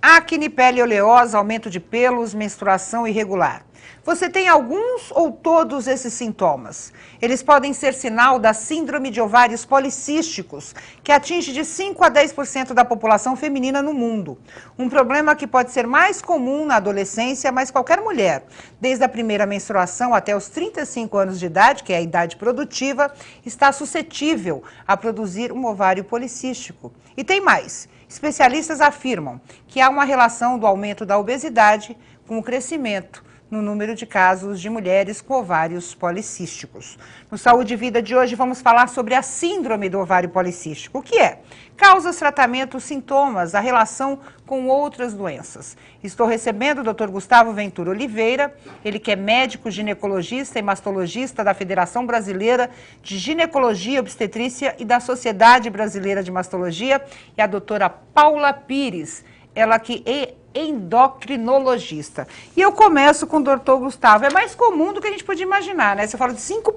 Acne, pele oleosa, aumento de pelos, menstruação irregular. Você tem alguns ou todos esses sintomas? Eles podem ser sinal da síndrome de ovários policísticos, que atinge de 5 a 10% da população feminina no mundo. Um problema que pode ser mais comum na adolescência, mas qualquer mulher, desde a primeira menstruação até os 35 anos de idade, que é a idade produtiva, está suscetível a produzir um ovário policístico. E tem mais. Especialistas afirmam que há uma relação do aumento da obesidade com o crescimento no número de casos de mulheres com ovários policísticos. No Saúde e Vida de hoje vamos falar sobre a síndrome do ovário policístico. O que é? Causas, tratamentos, sintomas, a relação com outras doenças. Estou recebendo o Dr. Gustavo Ventura Oliveira, ele que é médico ginecologista e mastologista da Federação Brasileira de Ginecologia e Obstetrícia e da Sociedade Brasileira de Mastologia, e a doutora Paula Pires, ela que é endocrinologista. E eu começo com o doutor Gustavo. É mais comum do que a gente podia imaginar, né? Você fala de 5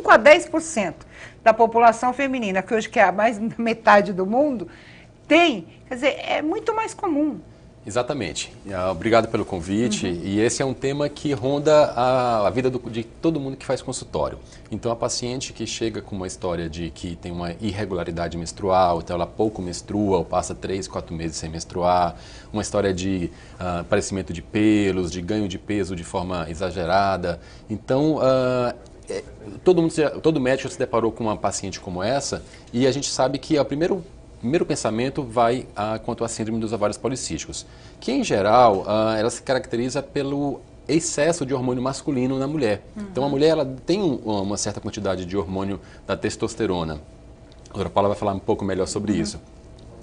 a 10% da população feminina, que hoje que é mais da metade do mundo, tem. Quer dizer, é muito mais comum. Exatamente. Obrigado pelo convite. E esse é um tema que ronda a vida de todo mundo que faz consultório. Então, a paciente que chega com uma história de que tem uma irregularidade menstrual, então ela pouco menstrua, ou passa 3, 4 meses sem menstruar, uma história de aparecimento de pelos, de ganho de peso de forma exagerada. Então, todo médico se deparou com uma paciente como essa, e a gente sabe que o primeiro pensamento vai quanto à síndrome dos ovários policísticos, que em geral ela se caracteriza pelo excesso de hormônio masculino na mulher. Então a mulher ela tem uma certa quantidade de hormônio da testosterona. A doutora Paula vai falar um pouco melhor sobre isso.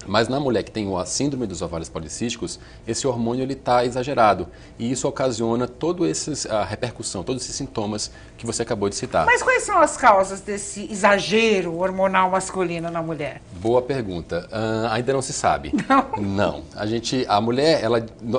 Mas na mulher que tem a síndrome dos ovários policísticos, esse hormônio está exagerado. E isso ocasiona a repercussão, todos esses sintomas que você acabou de citar. Mas quais são as causas desse exagero hormonal masculino na mulher? Boa pergunta. Ainda não se sabe. Não? A mulher,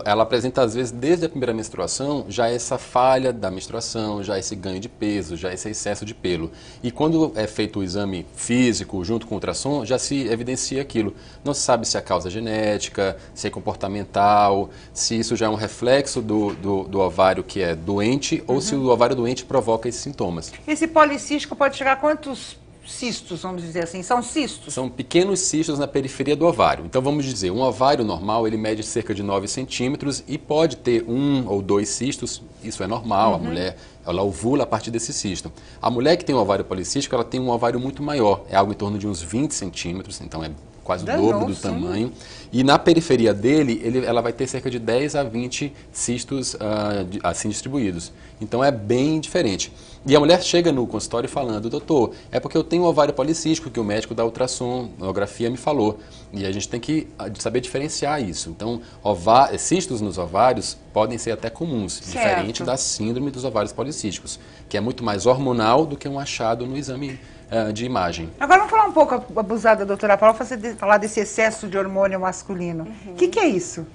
ela apresenta às vezes desde a primeira menstruação já essa falha da menstruação, já esse ganho de peso, já esse excesso de pelo. E quando é feito o exame físico junto com o ultrassom, já se evidencia aquilo. Não se sabe se a causa é genética, se é comportamental, se isso já é um reflexo do ovário que é doente ou se o ovário doente provoca esses sintomas. Esse policístico pode chegar a quantos cistos, vamos dizer assim? São cistos? São pequenos cistos na periferia do ovário. Então vamos dizer, um ovário normal ele mede cerca de 9 centímetros e pode ter 1 ou 2 cistos, isso é normal, a mulher ela ovula a partir desse cisto. A mulher que tem um ovário policístico, ela tem um ovário muito maior, é algo em torno de uns 20 centímetros, então é quase o dobro do tamanho. E na periferia dele, ela vai ter cerca de 10 a 20 cistos assim distribuídos. Então é bem diferente. E a mulher chega no consultório falando, doutor, é porque eu tenho um ovário policístico que o médico da ultrassonografia me falou. E a gente tem que saber diferenciar isso. Então, cistos nos ovários podem ser até comuns, diferente da síndrome dos ovários policísticos, que é muito mais hormonal do que um achado no exame de imagem. Agora vamos falar um pouco, abusada da doutora Paula, falar desse excesso de hormônio masculino. O que é isso?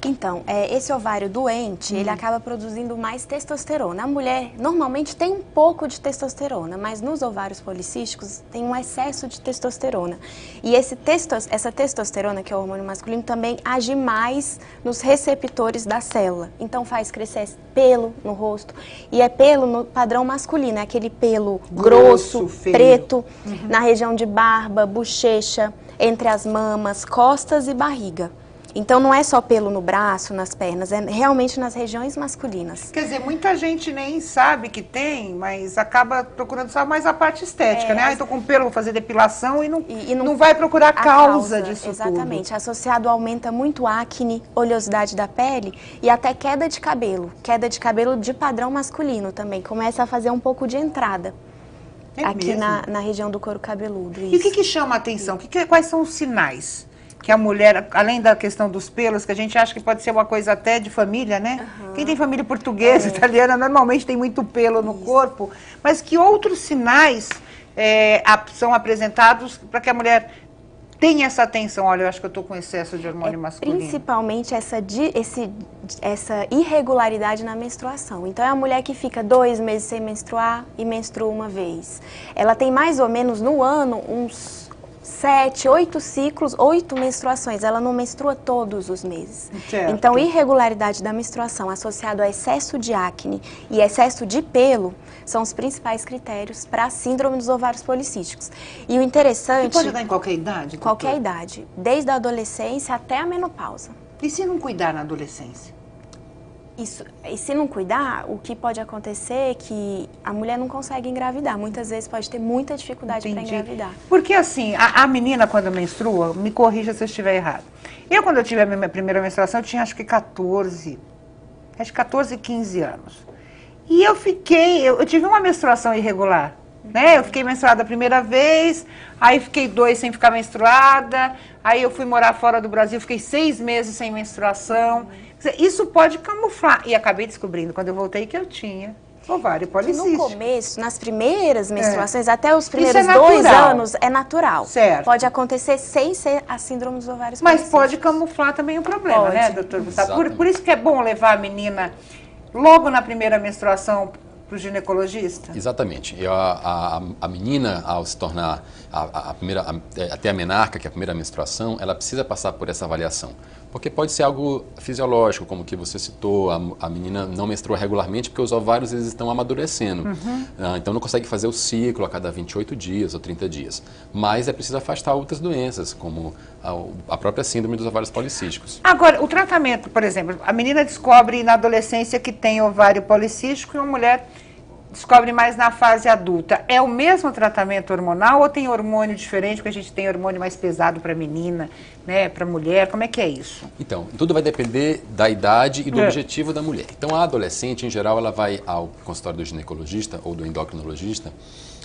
Então, esse ovário doente, ele acaba produzindo mais testosterona. A mulher normalmente tem um pouco de testosterona, mas nos ovários policísticos tem um excesso de testosterona. E essa testosterona, que é o hormônio masculino, também age mais nos receptores da célula. Então faz crescer pelo no rosto. E é pelo no padrão masculino, é aquele pelo grosso preto, na região de barba, bochecha, entre as mamas, costas e barriga. Então não é só pelo no braço, nas pernas, é realmente nas regiões masculinas. Quer dizer, muita gente nem sabe que tem, mas acaba procurando só mais a parte estética, né? Estou com pelo, vou fazer depilação e não vai procurar a causa disso exatamente. tudo. Associado aumenta muito acne, oleosidade da pele e até queda de cabelo. Queda de cabelo de padrão masculino também. Começa a fazer um pouco de entrada. Aqui na região do couro cabeludo. E o que chama a atenção? Quais são os sinais? Que a mulher, além da questão dos pelos, que a gente acha que pode ser uma coisa até de família, né? Quem tem família portuguesa, italiana, normalmente tem muito pelo no corpo. Mas que outros sinais são apresentados para que a mulher tem essa atenção, olha, eu acho que eu estou com excesso de hormônio masculino? Principalmente essa irregularidade na menstruação. Então, é a mulher que fica 2 meses sem menstruar e menstrua uma vez. Ela tem mais ou menos no ano uns 7, 8 ciclos, 8 menstruações. Ela não menstrua todos os meses. Certo. Então, irregularidade da menstruação associado a excesso de acne e excesso de pelo são os principais critérios para a síndrome dos ovários policísticos. E o interessante... E pode dar em qualquer idade? Qualquer idade, desde a adolescência até a menopausa. E se não cuidar na adolescência? E se não cuidar, o que pode acontecer é que a mulher não consegue engravidar. Muitas vezes pode ter muita dificuldade para engravidar. Porque assim, a menina quando menstrua, me corrija se eu estiver errado. Eu quando eu tive a minha primeira menstruação, eu tinha acho que 14, 15 anos. E eu tive uma menstruação irregular. Né? Eu fiquei menstruada a primeira vez, aí fiquei 2 sem ficar menstruada, aí eu fui morar fora do Brasil, fiquei 6 meses sem menstruação. Quer dizer, isso pode camuflar. E acabei descobrindo, quando eu voltei, que eu tinha ovário policístico. No começo, nas primeiras menstruações, até os primeiros é 2 anos, é natural. Certo. Pode acontecer sem ser a síndrome dos ovários Mas policísticos. pode camuflar também o problema, Pode. né, doutor Gustavo? Por isso que é bom levar a menina logo na primeira menstruação para o ginecologista? Exatamente. E a menina, ao se tornar até a menarca, que é a primeira menstruação, ela precisa passar por essa avaliação. Porque pode ser algo fisiológico, como que você citou, a menina não menstrua regularmente porque os ovários eles estão amadurecendo. Então não consegue fazer o ciclo a cada 28 dias ou 30 dias. Mas é preciso afastar outras doenças, como a própria síndrome dos ovários policísticos. Agora, o tratamento, por exemplo, a menina descobre na adolescência que tem ovário policístico e uma mulher descobre mais na fase adulta. É o mesmo tratamento hormonal ou tem hormônio diferente? Porque a gente tem hormônio mais pesado para menina, né, para mulher. Como é que é isso? Então, tudo vai depender da idade e do objetivo da mulher. Então, a adolescente, em geral, ela vai ao consultório do ginecologista ou do endocrinologista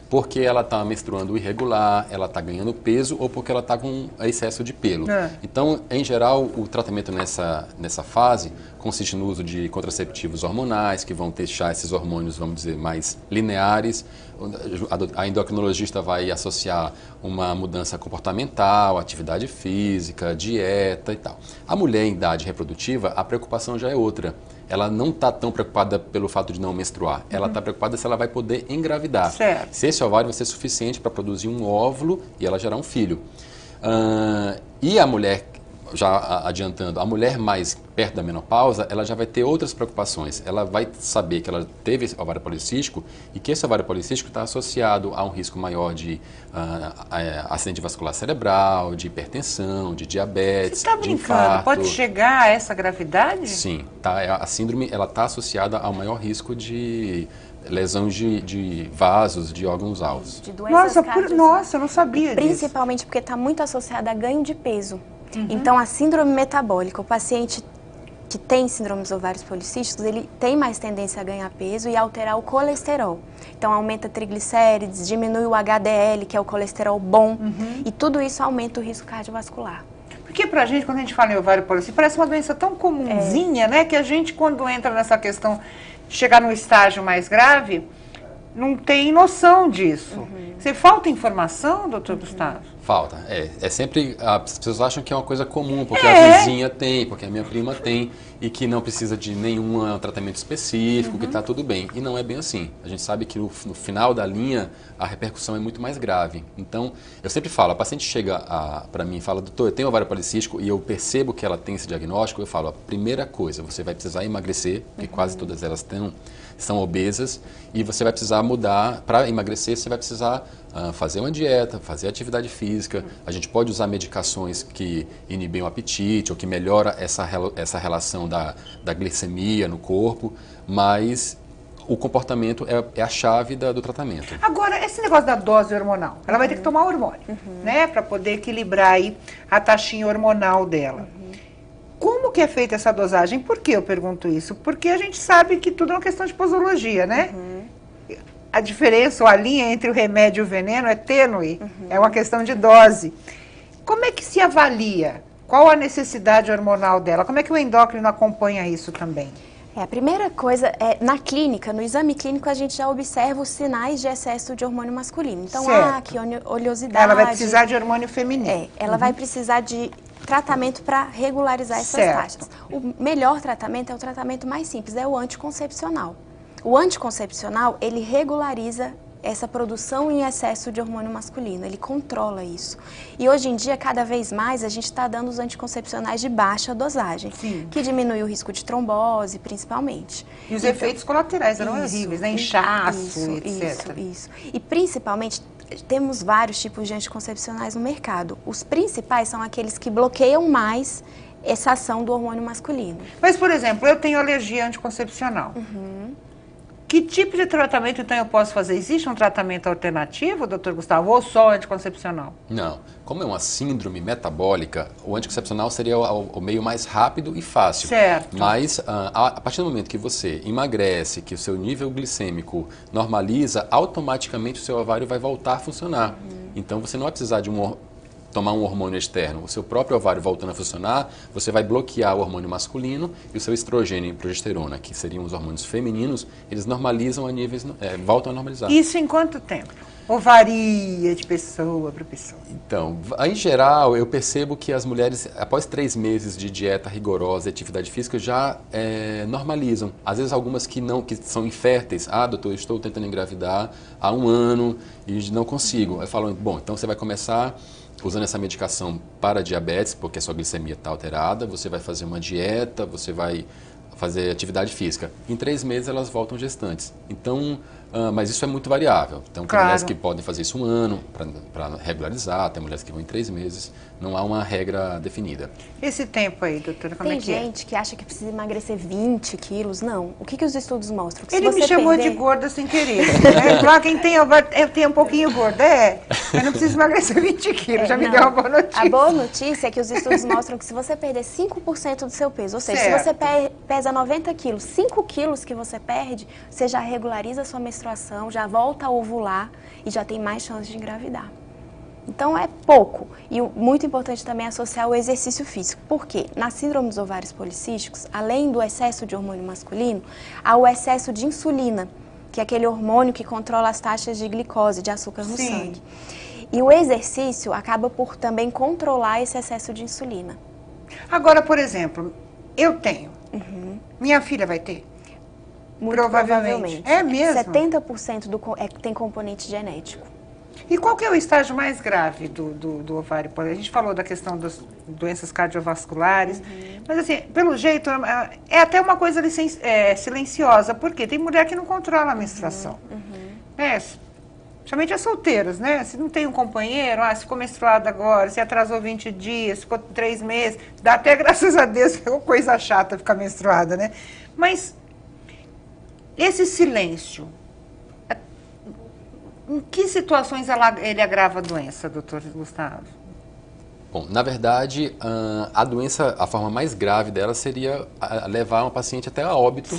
porque ela está menstruando irregular, ela está ganhando peso ou porque ela está com excesso de pelo. Então, em geral, o tratamento nessa fase consiste no uso de contraceptivos hormonais, que vão deixar esses hormônios, vamos dizer, mais lineares. A endocrinologista vai associar uma mudança comportamental, atividade física, dieta e tal. A mulher em idade reprodutiva, a preocupação já é outra. Ela não está tão preocupada pelo fato de não menstruar. Ela está preocupada se ela vai poder engravidar. Certo. Se esse ovário vai ser suficiente para produzir um óvulo e ela gerar um filho. E a mulher, já adiantando, a mulher mais perto da menopausa, ela já vai ter outras preocupações. Ela vai saber que ela teve ovário policístico e que esse ovário policístico está associado a um risco maior de acidente vascular cerebral, de hipertensão, de diabetes, Você está de brincando? infarto. Pode chegar a essa gravidade? Sim, tá, a síndrome está associada ao maior risco de lesão de vasos, de órgãos-alvos. De doenças Nossa, eu não sabia disso. Principalmente porque está muito associada a ganho de peso. Então, a síndrome metabólica, o paciente que tem síndrome dos ovários policísticos, ele tem mais tendência a ganhar peso e alterar o colesterol. Então, aumenta triglicérides, diminui o HDL, que é o colesterol bom, e tudo isso aumenta o risco cardiovascular. Porque pra gente, quando a gente fala em ovário policístico, parece uma doença tão comunzinha, né? Que a gente, quando entra nessa questão de chegar num estágio mais grave, não tem noção disso. Você falta informação, doutor Gustavo? Falta. É sempre... As pessoas acham que é uma coisa comum, porque a vizinha tem, porque a minha prima tem, e que não precisa de nenhum tratamento específico, que está tudo bem. E não é bem assim. A gente sabe que no final da linha, a repercussão é muito mais grave. Então, eu sempre falo, a paciente chega para mim e fala, doutor, eu tenho ovário policístico, e eu percebo que ela tem esse diagnóstico, eu falo, a primeira coisa, você vai precisar emagrecer, porque quase todas elas são obesas, e você vai precisar mudar, para emagrecer, você vai precisar fazer uma dieta, fazer atividade física. A gente pode usar medicações que inibem o apetite ou que melhora essa relação da glicemia no corpo, mas o comportamento é a chave do tratamento. Agora, esse negócio da dose hormonal, ela vai ter que tomar hormônio, né? Para poder equilibrar aí a taxinha hormonal dela. Como que é feita essa dosagem? Por que eu pergunto isso? Porque a gente sabe que tudo é uma questão de posologia, né? A diferença ou a linha entre o remédio e o veneno é tênue, é uma questão de dose. Como é que se avalia? Qual a necessidade hormonal dela? Como é que o endócrino acompanha isso também? A primeira coisa, na clínica, no exame clínico, a gente já observa os sinais de excesso de hormônio masculino. Então, acne, oleosidade... Ela vai precisar de hormônio feminino. Ela vai precisar de tratamento para regularizar essas taxas. O melhor tratamento é o tratamento mais simples, é o anticoncepcional. O anticoncepcional, ele regulariza essa produção em excesso de hormônio masculino, ele controla isso. E hoje em dia, cada vez mais, a gente está dando os anticoncepcionais de baixa dosagem, que diminui o risco de trombose, principalmente. E os efeitos colaterais eram horríveis, né? Inchaço, etc. Isso. E principalmente, temos vários tipos de anticoncepcionais no mercado. Os principais são aqueles que bloqueiam mais essa ação do hormônio masculino. Mas, por exemplo, eu tenho alergia anticoncepcional. Que tipo de tratamento, então, eu posso fazer? Existe um tratamento alternativo, doutor Gustavo, ou só anticoncepcional? Não. Como é uma síndrome metabólica, o anticoncepcional seria o meio mais rápido e fácil. Certo. Mas, a partir do momento que você emagrece, que o seu nível glicêmico normaliza, automaticamente o seu ovário vai voltar a funcionar. Então, você não vai precisar de tomar um hormônio externo. O seu próprio ovário voltando a funcionar, você vai bloquear o hormônio masculino e o seu estrogênio e progesterona, que seriam os hormônios femininos, eles normalizam a níveis, voltam a normalizar. Isso em quanto tempo? Ou varia de pessoa para pessoa? Então, em geral, eu percebo que as mulheres, após 3 meses de dieta rigorosa e atividade física, já normalizam. Às vezes, algumas que são inférteis. Doutor, eu estou tentando engravidar há 1 ano e não consigo. Eu falo, bom, então você vai começar usando essa medicação para diabetes, porque a sua glicemia está alterada, você vai fazer uma dieta, você vai fazer atividade física. Em 3 meses elas voltam gestantes. Então, mas isso é muito variável. Então, tem mulheres que podem fazer isso 1 ano para regularizar, tem mulheres que vão em 3 meses. Não há uma regra definida. Esse tempo aí, doutora, como é que é? Tem gente que acha que precisa emagrecer 20 quilos. Não. O que os estudos mostram? Que Ele me chamou de gorda sem querer. Né? Claro, quem tem ovário, eu tenho um pouquinho gorda. Eu não preciso emagrecer 20 quilos, já me deu uma boa notícia. A boa notícia é que os estudos mostram que se você perder 5% do seu peso, ou seja, se você pesa 90 quilos, 5 quilos que você perde, você já regulariza a sua menstruação, já volta a ovular e já tem mais chance de engravidar. Então é pouco. E muito importante também associar o exercício físico. Por quê? Na síndrome dos ovários policísticos, além do excesso de hormônio masculino, há o excesso de insulina, que é aquele hormônio que controla as taxas de glicose, de açúcar no sangue. E o exercício acaba por também controlar esse excesso de insulina. Agora, por exemplo, eu tenho. Minha filha vai ter? Muito provavelmente. É mesmo? 70% tem componente genético. E qual que é o estágio mais grave do ovário policístico? A gente falou da questão das doenças cardiovasculares, mas assim, pelo jeito, é até uma coisa silenciosa, porque tem mulher que não controla a menstruação. Principalmente as solteiras, né? Se não tem um companheiro, se ficou menstruada agora, se atrasou 20 dias, ficou 3 meses, dá até graças a Deus, que é uma coisa chata ficar menstruada, né? Mas esse silêncio, em que situações ele agrava a doença, doutor Gustavo? Bom, na verdade, a doença, a forma mais grave dela seria levar uma paciente até a óbito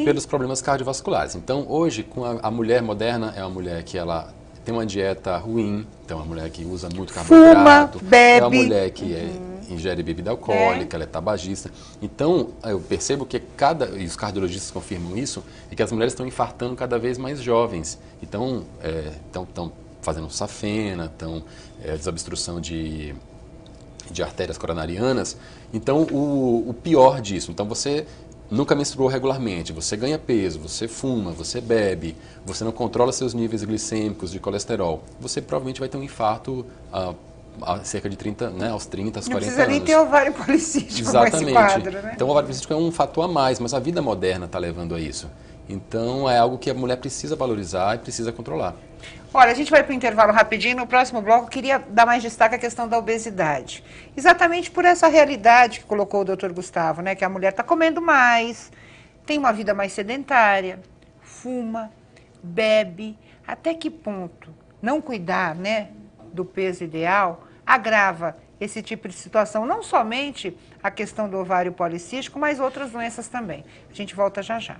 pelos problemas cardiovasculares. Então, hoje, com a mulher moderna, é uma mulher que ela tem uma dieta ruim, então é uma mulher que usa muito carboidrato, bebe. É uma mulher que ingere bebida alcoólica, ela é tabagista. Então, eu percebo que e os cardiologistas confirmam isso, é que as mulheres estão infartando cada vez mais jovens. Então, estão fazendo safena, desobstrução de artérias coronarianas. Então, o pior disso, então você nunca menstruou regularmente, você ganha peso, você fuma, você bebe, você não controla seus níveis glicêmicos de colesterol, você provavelmente vai ter um infarto a cerca de 30, né, aos 30, aos 40 anos. Não precisa nem ter ovário policístico com esse quadro, né? Então, o ovário policístico é um fator a mais, mas a vida moderna está levando a isso. Então, é algo que a mulher precisa valorizar e precisa controlar. Olha, a gente vai para o intervalo rapidinho. No próximo bloco, eu queria dar mais destaque à questão da obesidade. Exatamente por essa realidade que colocou o doutor Gustavo, né? Que a mulher está comendo mais, tem uma vida mais sedentária, fuma, bebe. Até que ponto não cuidar, né, do peso ideal agrava esse tipo de situação? Não somente a questão do ovário policístico, mas outras doenças também. A gente volta já já.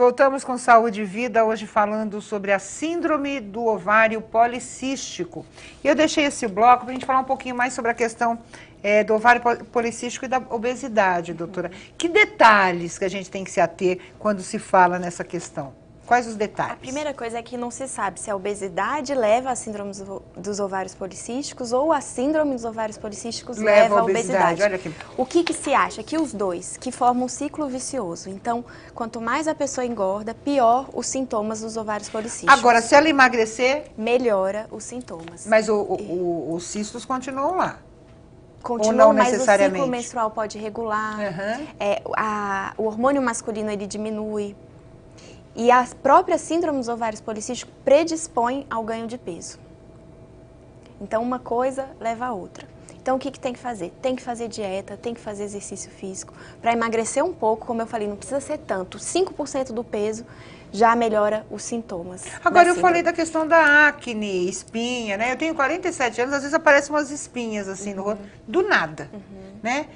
Voltamos com Saúde e Vida, hoje falando sobre a síndrome do ovário policístico. Eu deixei esse bloco para a gente falar um pouquinho mais sobre a questão do ovário policístico e da obesidade, doutora. Que detalhes que a gente tem que se ater quando se fala nessa questão? Quais os detalhes? A primeira coisa é que não se sabe se a obesidade leva a síndrome dos ovários policísticos ou a síndrome dos ovários policísticos leva a obesidade. Olha aqui. O que se acha? Que os dois, que formam um ciclo vicioso. Então, quanto mais a pessoa engorda, pior os sintomas dos ovários policísticos. Agora, se ela emagrecer... melhora os sintomas. Mas os cistos continuam lá? Continua, ou não mas necessariamente? O ciclo menstrual pode regular. O hormônio masculino ele diminui. E a própria síndrome dos ovários policísticos predispõe ao ganho de peso. Então, uma coisa leva a outra. Então, o que tem que fazer? Tem que fazer dieta, tem que fazer exercício físico. Para emagrecer um pouco, como eu falei, não precisa ser tanto. 5% do peso já melhora os sintomas. Agora, eu falei da questão da acne, espinha, né? Eu tenho 47 anos, às vezes aparecem umas espinhas assim no rosto, do nada, né?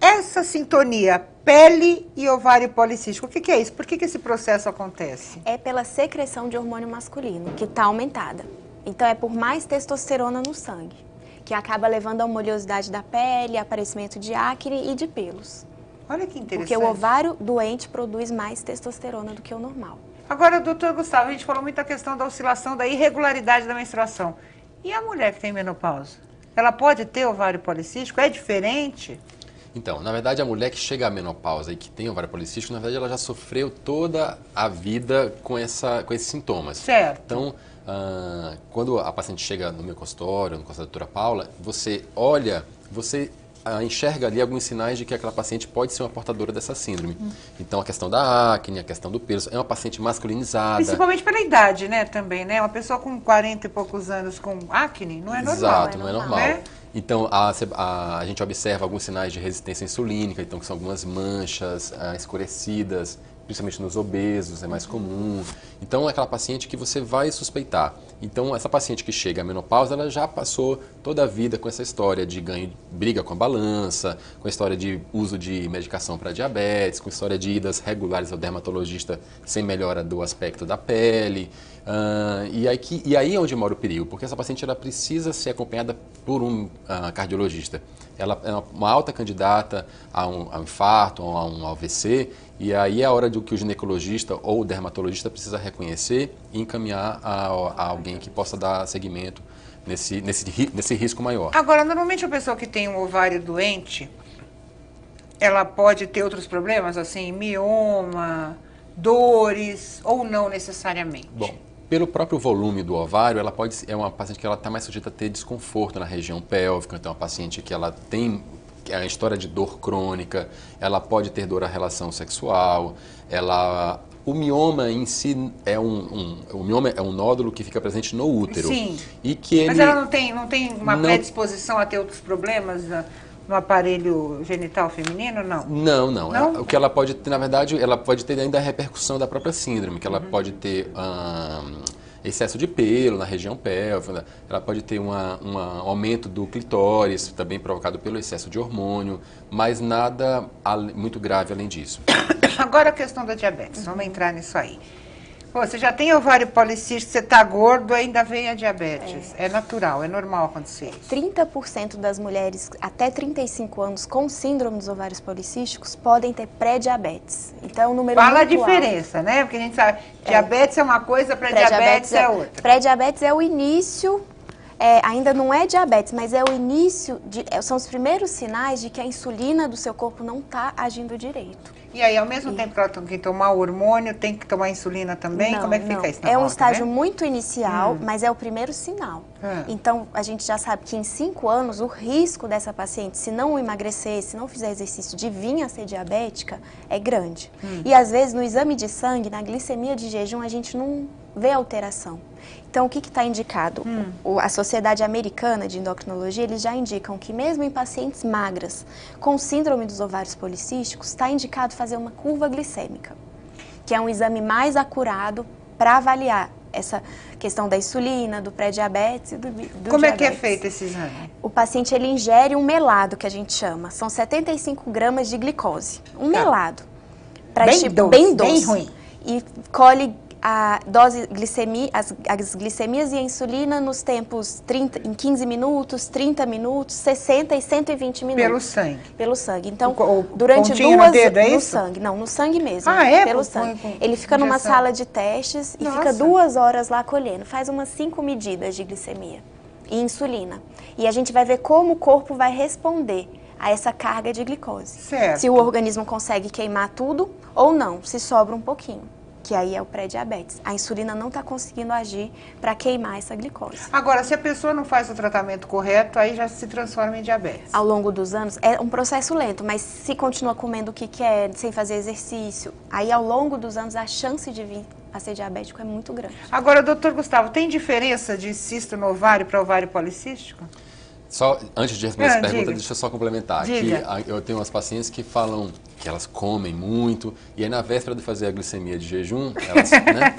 Essa sintonia, pele e ovário policístico, o que é isso? Por que esse processo acontece? É pela secreção de hormônio masculino, que está aumentada. Então, é por mais testosterona no sangue, que acaba levando a uma oleosidade da pele, aparecimento de acne e de pelos. Olha que interessante. Porque o ovário doente produz mais testosterona do que o normal. Agora, doutor Gustavo, a gente falou muito da questão da oscilação, da irregularidade da menstruação. E a mulher que tem menopausa? Ela pode ter ovário policístico? É diferente? Então, na verdade, a mulher que chega à menopausa e que tem ovário policístico, na verdade, ela já sofreu toda a vida com esses sintomas. Certo. Então, quando a paciente chega no meu consultório, no consultório da doutora Paula, você olha, você enxerga ali alguns sinais de que aquela paciente pode ser uma portadora dessa síndrome. Então, a questão da acne, a questão do peso, é uma paciente masculinizada. Principalmente pela idade, né, também, né? Uma pessoa com 40 e poucos anos com acne não é normal. Exato, não é normal. Né? Então, a gente observa alguns sinais de resistência insulínica, então que são algumas manchas escurecidas, principalmente nos obesos, é mais comum. Então, é aquela paciente que você vai suspeitar. Então, essa paciente que chega à menopausa, ela já passou toda a vida com essa história de briga com a balança, com a história de uso de medicação para diabetes, com a história de idas regulares ao dermatologista sem melhora do aspecto da pele. E aí é onde mora o perigo, porque essa paciente ela precisa ser acompanhada por um cardiologista. Ela é uma alta candidata a um infarto, a um AVC, e aí é a hora de que o ginecologista ou o dermatologista precisa reconhecer e encaminhar a alguém que possa dar seguimento nesse risco maior. Agora, normalmente a pessoa que tem um ovário doente, ela pode ter outros problemas, assim, mioma, dores, ou não necessariamente? Bom, pelo próprio volume do ovário, ela é uma paciente que ela está mais sujeita a ter desconforto na região pélvica, então é uma paciente que ela tem a história de dor crônica, ela pode ter dor à relação sexual, o mioma em si o mioma é um nódulo que fica presente no útero. Sim, e que mas ela não tem uma predisposição a ter outros problemas no aparelho genital feminino, não? Não? O que ela pode ter, na verdade, ela pode ter ainda a repercussão da própria síndrome, que ela pode ter excesso de pelo na região pélvica, ela pode ter um aumento do clitóris, também provocado pelo excesso de hormônio, mas nada muito grave além disso. Agora a questão da diabetes, vamos entrar nisso aí. Pô, você já tem ovário policístico, você está gordo, ainda vem a diabetes. É natural, é normal acontecer isso. 30% das mulheres até 35 anos com síndrome dos ovários policísticos podem ter pré-diabetes. Então, é um número Fala a muito diferença, alto. né? Porque a gente sabe, diabetes é uma coisa, pré-diabetes é outra. Pré-diabetes é o início, ainda não é diabetes, mas é o início, são os primeiros sinais de que a insulina do seu corpo não está agindo direito. E aí, ao mesmo tempo que ela tem que tomar o hormônio, tem que tomar insulina também? Como é que fica isso? É um estágio muito inicial, mas é o primeiro sinal. Então, a gente já sabe que em 5 anos, o risco dessa paciente, se não emagrecer, se não fizer exercício, de vir a ser diabética, é grande. E às vezes, no exame de sangue, na glicemia de jejum, a gente não vê alteração. Então, o que está indicado? A Sociedade Americana de Endocrinologia, eles já indicam que mesmo em pacientes magras com síndrome dos ovários policísticos, está indicado fazer uma curva glicêmica, que é um exame mais acurado para avaliar essa questão da insulina, do pré-diabetes e do diabetes. Como é que é feito esse exame? O paciente ele ingere um melado, que a gente chama. São 75 gramas de glicose. Um melado. bem doce. Bem ruim. E colhe a dose as glicemias e a insulina nos tempos em 15 minutos, 30 minutos, 60 e 120 minutos. Pelo sangue. Pelo sangue. Então, O durante pontinho duas... no dedo, é no isso? sangue. Não, no sangue mesmo. Ah, é? Pelo sangue. Ele fica numa injeção. sala de testes e Nossa. fica 2 horas lá colhendo. Faz umas 5 medidas de glicemia e insulina. E a gente vai ver como o corpo vai responder a essa carga de glicose. Certo. Se o organismo consegue queimar tudo ou não, se sobra um pouquinho. Que aí é o pré-diabetes. A insulina não está conseguindo agir para queimar essa glicose. Agora, se a pessoa não faz o tratamento correto, aí já se transforma em diabetes. Ao longo dos anos, é um processo lento, mas se continua comendo o que quer, sem fazer exercício, aí ao longo dos anos a chance de vir a ser diabético é muito grande. Agora, doutor Gustavo, tem diferença de cisto no ovário para ovário policístico? Só, antes de responder essa pergunta, diga. deixa eu só complementar. Diga. Que eu tenho umas pacientes que falam que elas comem muito, e aí na véspera de fazer a glicemia de jejum, elas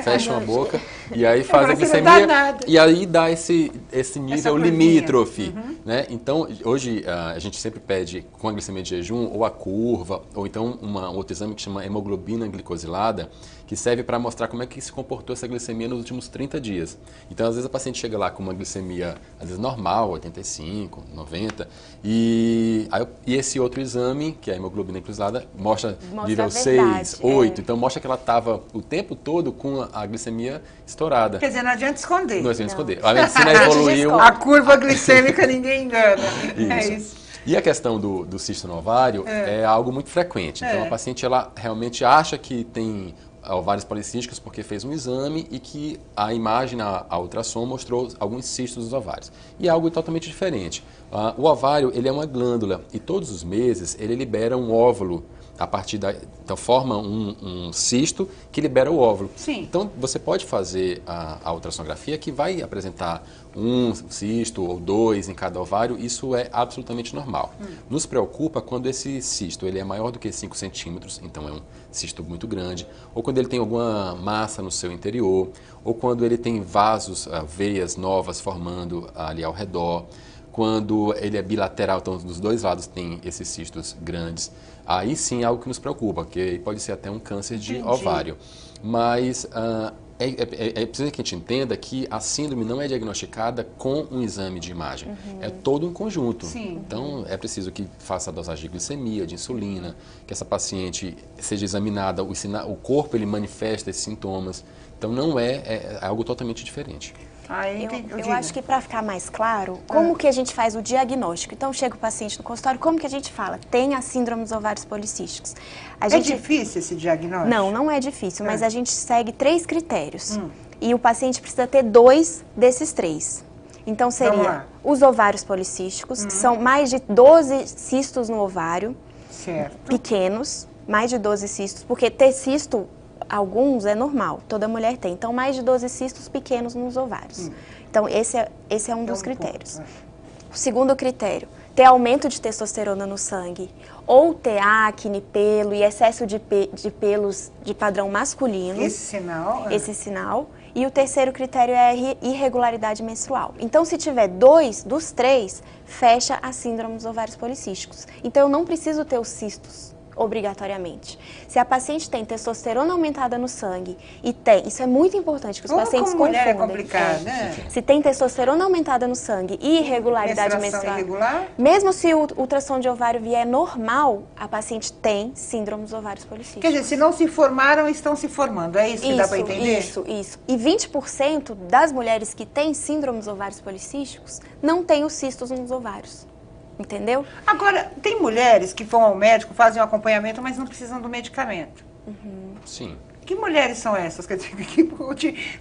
fecham a boca, e aí faz a Agora você não dá glicemia, nada. e aí dá esse nível curvinha. limítrofe. Né? Então, hoje, a gente sempre pede, com a glicemia de jejum, ou a curva, ou então um outro exame que chama hemoglobina glicosilada, que serve para mostrar como é que se comportou essa glicemia nos últimos 30 dias. Então, às vezes, a paciente chega lá com uma glicemia, às vezes, normal, 85, 90, e esse outro exame, que é a hemoglobina glicosilada, mostra nível a verdade, 6, 8. Então, mostra que ela estava o tempo todo com a glicemia estourada. Quer dizer, não adianta esconder. Não adianta esconder. A medicina evoluiu... A curva glicêmica ninguém engana. É isso. E a questão do cisto no ovário é algo muito frequente. Então, a paciente ela realmente acha que tem ovários policísticos porque fez um exame e que a imagem a ultrassom mostrou alguns cistos nos ovários. E é algo totalmente diferente. O ovário ele é uma glândula e todos os meses ele libera um óvulo a partir então forma um cisto que libera o óvulo. Sim. Então você pode fazer a ultrassonografia que vai apresentar um cisto ou 2 em cada ovário, isso é absolutamente normal. Nos preocupa quando esse cisto ele é maior do que 5 centímetros, então é um cisto muito grande, ou quando ele tem alguma massa no seu interior, ou quando ele tem vasos, veias novas formando ali ao redor, quando ele é bilateral, então dos dois lados tem esses cistos grandes, aí sim é algo que nos preocupa, porque pode ser até um câncer de ovário. Mas é preciso que a gente entenda que a síndrome não é diagnosticada com um exame de imagem, é todo um conjunto. Sim. Então é preciso que faça a dosagem de glicemia, de insulina, que essa paciente seja examinada, o corpo ele manifesta esses sintomas, então não é algo totalmente diferente. Eu acho que para ficar mais claro, como que a gente faz o diagnóstico? Então, chega o paciente no consultório, como que a gente fala? Tem a síndrome dos ovários policísticos. É difícil esse diagnóstico? Não é difícil, mas a gente segue 3 critérios. E o paciente precisa ter 2 desses 3. Então, seria os ovários policísticos, que são mais de 12 cistos no ovário, certo, pequenos, mais de 12 cistos, porque ter cisto... Alguns é normal, toda mulher tem. Então, mais de 12 cistos pequenos nos ovários. Então, esse é um dos critérios. O segundo critério, ter aumento de testosterona no sangue, ou ter acne, pelo e excesso de pelos de padrão masculino. Esse sinal. E o terceiro critério é a irregularidade menstrual. Então, se tiver 2 dos 3, fecha a síndrome dos ovários policísticos. Então, eu não preciso ter os cistos obrigatoriamente. Se a paciente tem testosterona aumentada no sangue e tem, isso é muito importante que os pacientes confundem. Mulher é complicado, né? Se tem testosterona aumentada no sangue e irregularidade menstrual, irregular? Mesmo se o ultrassom de ovário vier normal, a paciente tem síndrome dos ovários policísticos. Quer dizer, se não se formaram, estão se formando. É isso que dá para entender? Isso. E 20% das mulheres que têm síndrome dos ovários policísticos não têm os cistos nos ovários. Entendeu? Agora, tem mulheres que vão ao médico, fazem o acompanhamento, mas não precisam do medicamento. Sim. Que mulheres são essas? Quer dizer,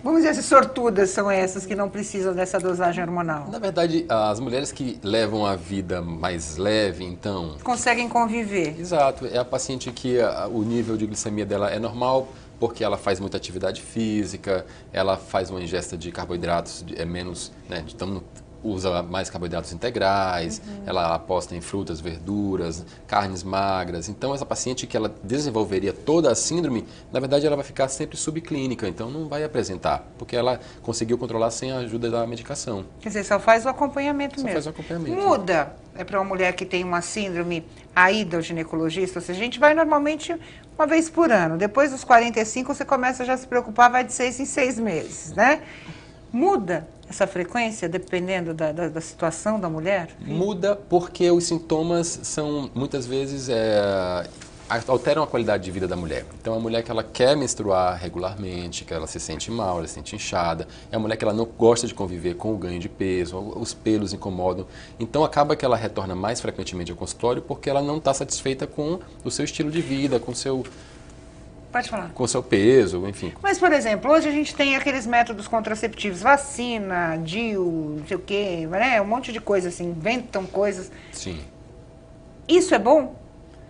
vamos dizer, sortudas são essas que não precisam dessa dosagem hormonal? Na verdade, as mulheres que levam a vida mais leve, então... Conseguem conviver. Exato. É a paciente que o nível de glicemia dela é normal, porque ela faz muita atividade física, ela faz uma ingesta de carboidratos menos... Né, estamos usa mais carboidratos integrais, ela aposta em frutas, verduras, carnes magras. Então, essa paciente que ela desenvolveria toda a síndrome, na verdade, ela vai ficar sempre subclínica, então não vai apresentar, porque ela conseguiu controlar sem a ajuda da medicação. Quer dizer, só faz o acompanhamento Só mesmo. faz o acompanhamento. Muda para uma mulher que tem uma síndrome a ida ao ginecologista? Ou seja, a gente vai normalmente uma vez por ano. Depois dos 45, você começa já a se preocupar, vai de 6 em 6 meses, né? Muda essa frequência dependendo da situação da mulher? Muda porque os sintomas são, muitas vezes, alteram a qualidade de vida da mulher. Então, a mulher que ela quer menstruar regularmente, que ela se sente mal, ela se sente inchada, é a mulher que ela não gosta de conviver com o ganho de peso, os pelos incomodam. Então, acaba que ela retorna mais frequentemente ao consultório porque ela não está satisfeita com o seu estilo de vida, com o seu... Pode falar. Com o seu peso, enfim. Mas, por exemplo, hoje a gente tem aqueles métodos contraceptivos, vacina, DIU, não sei o quê, né? Um monte de coisa assim, inventam coisas. Sim. Isso é bom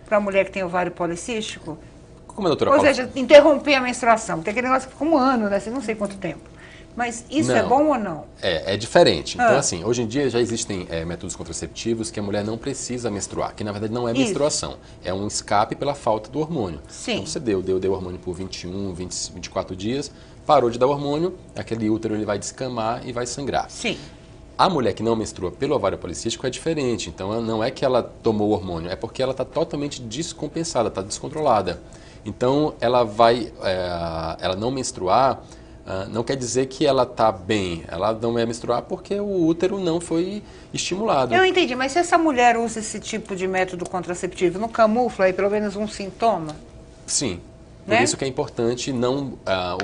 para a mulher que tem ovário policístico? Como a doutora Ou Paula... seja, interromper a menstruação. Tem aquele negócio que fica um ano, né? Assim, não sei quanto tempo. Mas isso é Não. bom ou não? É diferente. Então, assim, hoje em dia já existem métodos contraceptivos que a mulher não precisa menstruar, que na verdade não é Isso. menstruação, é um escape pela falta do hormônio. Sim. Então, você deu hormônio por 21, 20, 24 dias, parou de dar hormônio, aquele útero ele vai descamar e vai sangrar. Sim. A mulher que não menstrua pelo ovário policístico é diferente. Então, não é que ela tomou o hormônio, é porque ela está totalmente descompensada, está descontrolada. Então, ela não menstruar não quer dizer que ela está bem. Ela não vai menstruar porque o útero não foi estimulado. Eu entendi, mas se essa mulher usa esse tipo de método contraceptivo, não camufla aí pelo menos um sintoma? Sim. Por Né? isso que é importante não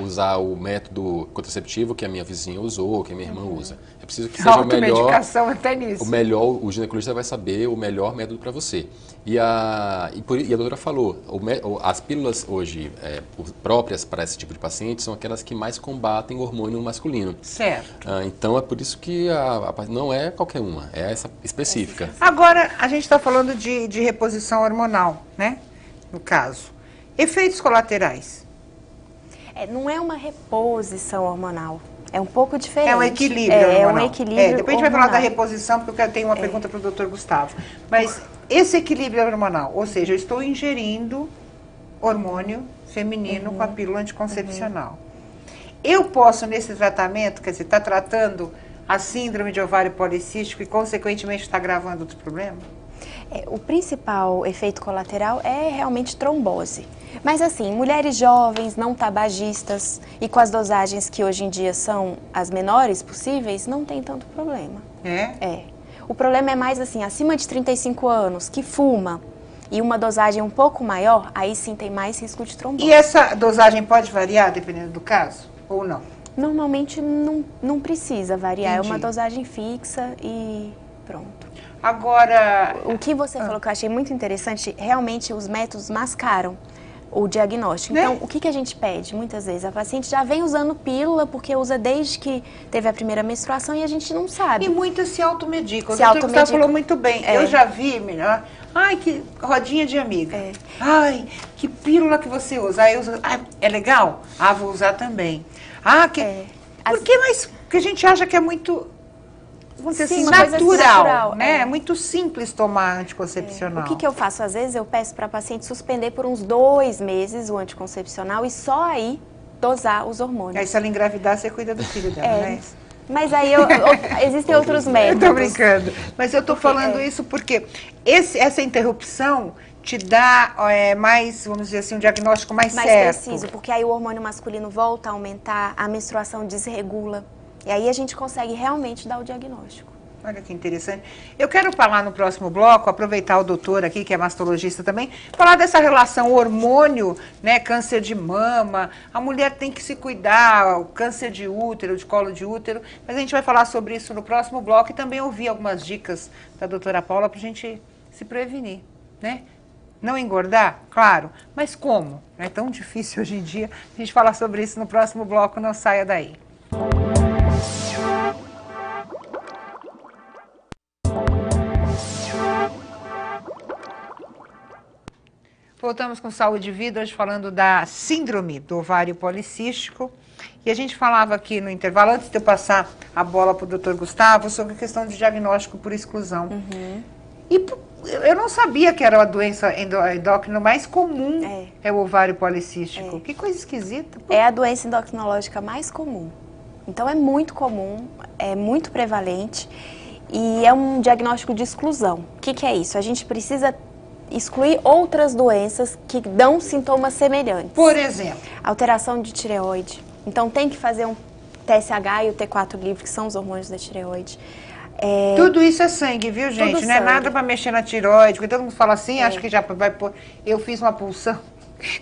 usar o método contraceptivo que a minha vizinha usou, que a minha irmã usa. É preciso que seja o melhor. Automedicação até nisso. O ginecologista vai saber o melhor método para você. E a doutora falou, as pílulas hoje próprias para esse tipo de paciente são aquelas que mais combatem o hormônio masculino. Certo. Então é por isso que não é qualquer uma, é essa específica. Agora, a gente está falando de reposição hormonal, né? No caso. Efeitos colaterais. Não é uma reposição hormonal. É um pouco diferente. É um equilíbrio hormonal. É um equilíbrio depois a gente vai falar da hormonal. reposição, porque eu tenho uma pergunta para o doutor Gustavo. Mas esse equilíbrio hormonal, ou seja, eu estou ingerindo hormônio feminino com a pílula anticoncepcional. Eu posso, nesse tratamento, quer dizer, estar tratando a síndrome de ovário policístico e, consequentemente, está agravando outro problema? O principal efeito colateral é realmente trombose. Mas assim, mulheres jovens, não tabagistas e com as dosagens que hoje em dia são as menores possíveis, não tem tanto problema. É? O problema é mais assim, acima de 35 anos, que fuma e uma dosagem um pouco maior, aí sim tem mais risco de trombose. E essa dosagem pode variar dependendo do caso ou não? Normalmente não precisa variar, Entendi. é uma dosagem fixa e pronto. Agora... O que você falou que eu achei muito interessante, realmente os métodos mascaram o diagnóstico. Né? Então, o que a gente pede muitas vezes? A paciente já vem usando pílula porque usa desde que teve a primeira menstruação e a gente não sabe. E muitas se automedicam. Se O doutor Gustavo automedicam. falou muito bem. É. Eu já vi, melhor. Ai, que rodinha de amiga. Ai, que pílula que você usa. Aí eu uso. Ah, é legal? Ah, vou usar também. Ah, que... Por que mais? Porque a gente acha que é muito... Vamos dizer assim, Sim, uma coisa natural, né? é. É muito simples tomar anticoncepcional. O que eu faço? Às vezes eu peço para a paciente suspender por uns 2 meses o anticoncepcional e só aí dosar os hormônios. Aí se ela engravidar, você cuida do filho dela, né? Mas aí existem outros métodos. Eu tô brincando. Mas eu tô falando isso porque essa interrupção te dá mais, vamos dizer assim, um diagnóstico mais certo. Preciso, porque aí o hormônio masculino volta a aumentar, a menstruação desregula. E aí a gente consegue realmente dar o diagnóstico. Olha que interessante. Eu quero falar no próximo bloco, aproveitar o doutor aqui, que é mastologista também, falar dessa relação hormônio, né, câncer de mama. A mulher tem que se cuidar, o câncer de útero, de colo de útero. Mas a gente vai falar sobre isso no próximo bloco e também ouvir algumas dicas da doutora Paula para a gente se prevenir, né? Não engordar, claro, mas como? É tão difícil hoje em dia. A gente fala sobre isso no próximo bloco, não saia daí. Voltamos com Saúde e Vida, hoje falando da síndrome do ovário policístico. E a gente falava aqui no intervalo, antes de eu passar a bola para o doutor Gustavo, sobre a questão de diagnóstico por exclusão. E eu não sabia que era a doença endócrina mais comum, é o ovário policístico. Que coisa esquisita. É a doença endocrinológica mais comum. Então é muito comum, é muito prevalente e é um diagnóstico de exclusão. O que é isso? A gente precisa excluir outras doenças que dão sintomas semelhantes. Por exemplo? Alteração de tireoide. Então tem que fazer um TSH e o T4 livre, que são os hormônios da tireoide. Tudo isso é sangue, viu, gente? Tudo não é sangue. nada para mexer na tireoide, porque todo mundo fala assim, acho que já vai pôr. Eu fiz uma pulsão,